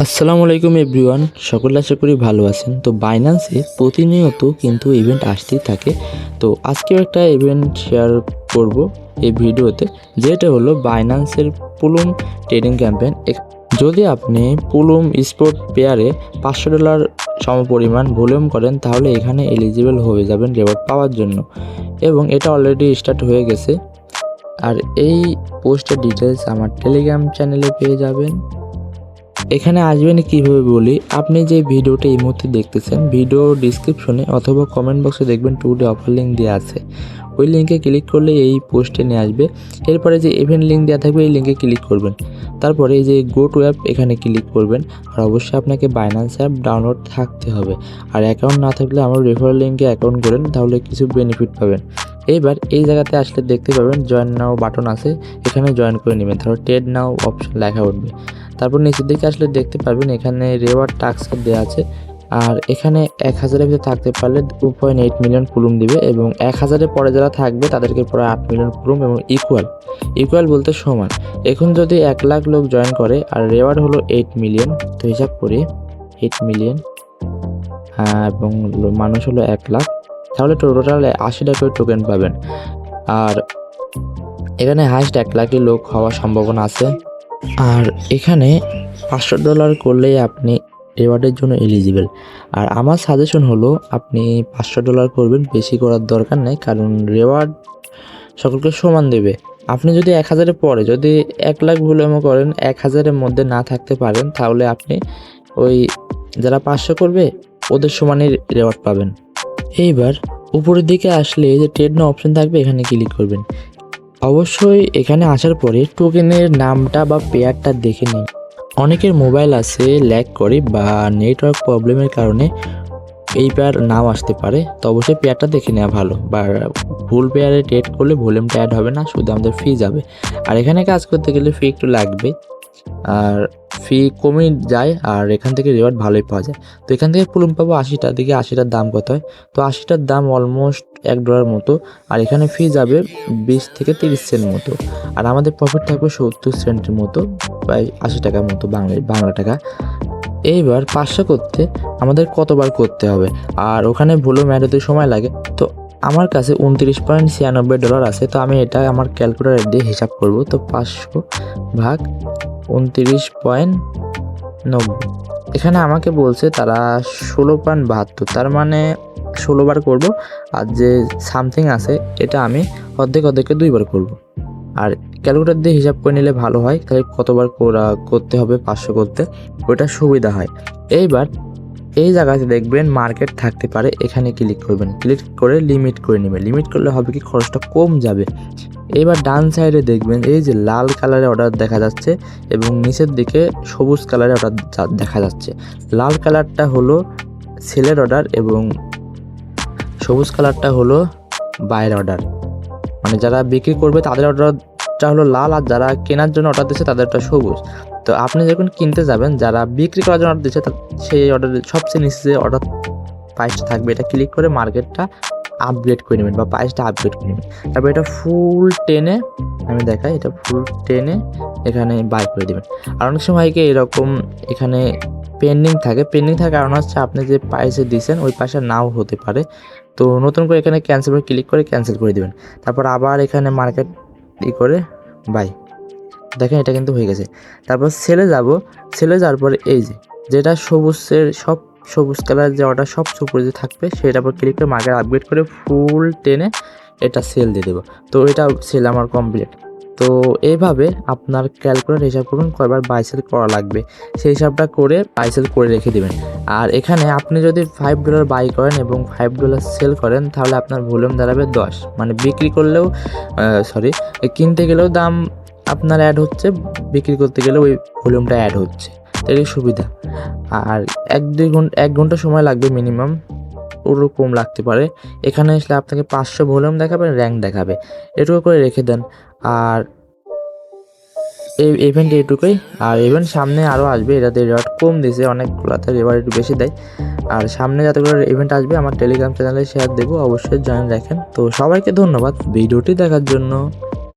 আসসালামু আলাইকুম এভরিওয়ান, সকলে আশা করি ভালো আছেন। তো বাইন্যান্সে প্রতিনিয়ত কিন্তু ইভেন্ট আসতেই থাকে। তো আজকেও একটা ইভেন্ট শেয়ার করব এই ভিডিওতে, যেটা হলো বাইন্যান্সের পুলুম ট্রেডিং ক্যাম্পেইন। যদি আপনি পুলুম স্পোর্ট পেয়ারে $500 সমপরিমাণ ভলিউম করেন, তাহলে এখানে এলিজিবল হয়ে যাবেন রিওয়ার্ড পাওয়ার জন্য, এবং এটা অলরেডি স্টার্ট হয়ে গেছে। আর এই পোস্টের ডিটেলস আমার টেলিগ্রাম চ্যানেলে পেয়ে যাবেন। এখানে আসবেন কীভাবে বলি, আপনি যে ভিডিওটা এই মুহূর্তে দেখতেছেন, ভিডিও ডিসক্রিপশনে অথবা কমেন্ট বক্সে দেখবেন টুডে অফার লিঙ্ক দেওয়া আছে। ওই লিঙ্কে ক্লিক করলে এই পোস্টে নিয়ে আসবে। এরপরে যে ইভেন্ট লিঙ্ক দেওয়া থাকবে এই লিঙ্কে ক্লিক করবেন। তারপরে এই যে গো টু অ্যাপ এখানে ক্লিক করবেন। আর অবশ্যই আপনাকে বাইন্যান্স অ্যাপ ডাউনলোড থাকতে হবে। আর অ্যাকাউন্ট না থাকলে আমার রেফারেল লিঙ্কে অ্যাকাউন্ট করেন, তাহলে কিছু বেনিফিট পাবেন। এইবার এই জায়গাতে আসলে দেখতে পাবেন জয়েন নাও বাটন আছে, এখানে জয়েন করে নেবেন। তারপর ট্রেড নাও অপশন লেখা উঠবে। তারপর নিচের দিকে আসলে দেখতে পাবেন এখানে রিওয়ার্ড টাস্ক দেওয়া আছে। আর এখানে 1000-এর ভিতরে থাকতে পারলে 2.8 মিলিয়ন পুলুম দিবে, এবং 1000-এর পরে যারা থাকবে তাদেরকে পুরো 8 মিলিয়ন পুলুম, এবং ইকুয়াল বলতে সমান। এখন যদি 1 লাখ লোক জয়েন করে আর রিওয়ার্ড হলো 8 মিলিয়ন, তো হিসাব করি 8 মিলিয়ন এবং মানুষ হলো 1 লাখ, তাহলে টোটাল 80টা করে টোকেন পাবেন। আর এখানে হাইস্ট 1 লাখই লোক হওয়ার সম্ভাবনা আছে। আর এখানে $500 করলেই আপনি রিওয়ার্ডের জন্য এলিজিবল। আর আমার সাজেশন হলো আপনি $500 করবেন, বেশি করার দরকার নেই, কারণ রিওয়ার্ড সকলকে সমান দেবে। আপনি যদি 1000-এর পরে যদি 1 লাখ ভলিউমও করেন, 1000-এর মধ্যে না থাকতে পারেন, তাহলে আপনি ওই যারা 500 করবে ওদের সমানই রিওয়ার্ড পাবেন। এইবার উপরের দিকে আসলে যে ট্রেড নাও অপশন থাকবে, এখানে ক্লিক করবেন। অবশ্যই এখানে আসার পরে টোকেনের নামটা বা পেয়ারটা দেখে নিন। অনেকের মোবাইল আছে ল্যাগ করে বা নেটওয়ার্ক প্রবলেমের কারণে এই পেয়ার নাও আসতে পারে, তো অবশ্যই পেয়ারটা দেখে নেওয়া ভালো। বা ভুল পেয়ারে ট্রেড করলে ভলিউমটা অ্যাড হবে না, শুধু আমাদের ফি যাবে। আর এখানে কাজ করতে গেলে ফি একটু লাগবে, আর ফি কমে যায়, আর এখান থেকে রিওয়ার্ড ভালোই পাওয়া যায়। তো এখান থেকে পুলুম পাবো 80টা, দিকে 80টার দাম কত হয়, তো 80টার দাম অলমোস্ট $1 মতো। আর এখানে ফি যাবে 20 থেকে 30 সেন্ট মতো, আর আমাদের প্রফিট থাকবে 70 সেন্টের মতো, প্রায় 80 টাকার মতো বাংলা টাকা। এইবার 500 করতে আমাদের কতবার করতে হবে, আর ওখানে ভলিউম অ্যাড হতে সময় লাগে। তো আমার কাছে $29.96 আছে, তো আমি এটা আমার ক্যালকুলেটর দিয়ে হিসাব করব। তো 500 ভাগ 29.90, এখানে আমাকে বলছে তারা 16.72, তার মানে 16 বার করবো। আর যে সামথিং আছে এটা আমি অর্ধেকে 2 বার করব। আর ক্যালকুলেটর দিয়ে হিসাব করে নিলে ভালো হয়, তাহলে কতবার করতে হবে 500 করতে, ওইটা সুবিধা হয়। এইবার এই জায়গাতে দেখবেন মার্কেট থাকতে পারে, এখানে ক্লিক করবেন। ক্লিক করে লিমিট করে নেবেন। লিমিট করলে হবে কি, খরচটা কম যাবে। এবার ডান সাইডে দেখবেন এই যে লাল কালারের অর্ডার দেখা যাচ্ছে, এবং নিচের দিকে সবুজ কালারের অর্ডার দেখা যাচ্ছে। লাল কালারটা হলো সেলের অর্ডার, এবং সবুজ কালারটা হলো বাইরের অর্ডার, মানে যারা বিক্রি করবে তাদের অর্ডারটা হলো লাল, আর যারা কেনার জন্য অর্ডার দিচ্ছে তাদেরটা সবুজ। তো আপনি যখন কিনতে যাবেন, যারা বিক্রি করার জন্য অর্ডার দিচ্ছে সেই অর্ডারের সবচেয়ে নিচে যে অর্ডার প্রাইসটা থাকবে, এটা ক্লিক করে মার্কেটটা আপগ্রেড করে নেবেন বা প্রাইসটা আপগ্রেড করে নেবেন। তারপর এটা ফুল টেনে, আমি দেখাই, এটা ফুল টেনে এখানে বাই করে দেবেন। আর অনেক সময় কি এরকম এখানে পেন্ডিং থাকার কারণ হচ্ছে আপনি যে প্রাইসে দিয়েছেন ওই প্রাইসে নাও হতে পারে। তো নতুন করে এখানে ক্যান্সেল ক্লিক করে ক্যান্সেল করে দেবেন। তারপর আবার এখানে মার্কেট করে বাই, দেখেন এটা কিন্তু হয়ে গেছে। তারপর সেলে যাওয়ার পরে এই যেটা সবুজ কালার যে অর্ডার সবচেয়ে উপরে যে থাকবে, সেটার উপর ক্লিক করে মার্কেট আপগ্রেড করে ফুল টেনে এটা সেল দিয়ে দেবো। তো এটা সেল আমার কমপ্লিট। তো এইভাবে আপনার ক্যালকুলেটর হিসাব করুন কয়বার বাই সেল করা লাগবে, সেই হিসাবটা করে বাই সেল করে রেখে দেবেন। আর এখানে আপনি যদি $5 বাই করেন এবং $5 সেল করেন, তাহলে আপনার ভলিউম দাঁড়াবে 10, মানে বিক্রি করলেও কিনতে গেলেও দাম আপনার অ্যাড হচ্ছে, বিক্রি করতে গেলে ওই ভলিউমটা অ্যাড হচ্ছে, এটাই সুবিধা। আর 1 ঘন্টা সময় লাগবে মিনিমাম, ওরকম লাগতে পারে। এখানে আসলে আপনাকে 500 ভলিউম দেখাবে, র্যাঙ্ক দেখাবে, এটুকু করে রেখে দেন। আর এই ইভেন্ট এটুকুই। আর ইভেন্ট সামনে আরও আসবে, এটাতে রিওয়ার্ড কম দিয়েছে, অনেকগুলোতে রিওয়ার্ড একটু বেশি দেয়। আর সামনে যতগুলো ইভেন্ট আসবে আমার টেলিগ্রাম চ্যানেলে শেয়ার দেবো, অবশ্যই জয়েন রাখেন। তো সবাইকে ধন্যবাদ ভিডিওটি দেখার জন্য।